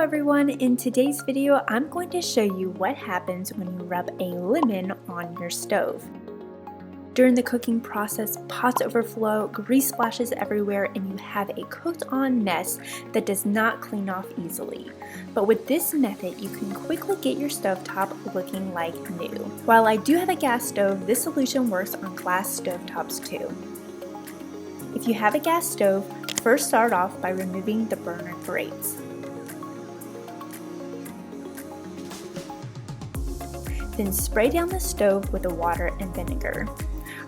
everyone, in today's video I'm going to show you what happens when you rub a lemon on your stove. During the cooking process, pots overflow, grease splashes everywhere, and you have a cooked on mess that does not clean off easily. But with this method, you can quickly get your stovetop looking like new. While I do have a gas stove, this solution works on glass stovetops too. If you have a gas stove, first start off by removing the burner grates. Then spray down the stove with the water and vinegar.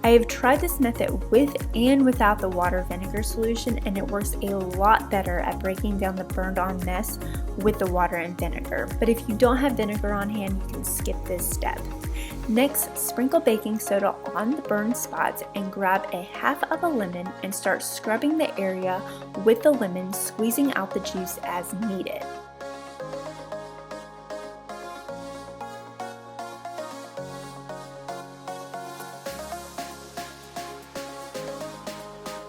I have tried this method with and without the water vinegar solution, and it works a lot better at breaking down the burned on mess with the water and vinegar. But if you don't have vinegar on hand, you can skip this step. Next, sprinkle baking soda on the burned spots and grab a half of a lemon and start scrubbing the area with the lemon, squeezing out the juice as needed.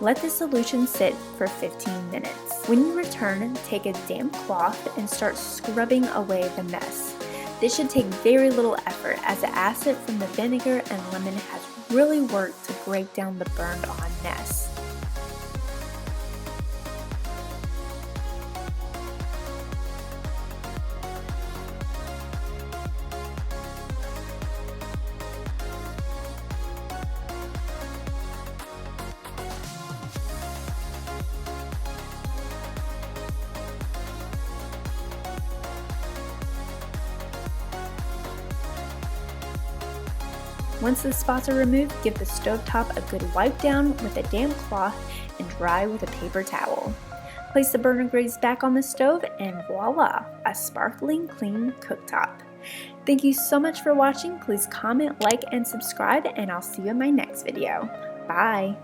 Let the solution sit for 15 minutes. When you return, take a damp cloth and start scrubbing away the mess. This should take very little effort, as the acid from the vinegar and lemon has really worked to break down the burned on mess. Once the spots are removed, give the stovetop a good wipe down with a damp cloth and dry with a paper towel. Place the burner grates back on the stove and voila, a sparkling clean cooktop. Thank you so much for watching. Please comment, like, and subscribe, and I'll see you in my next video. Bye!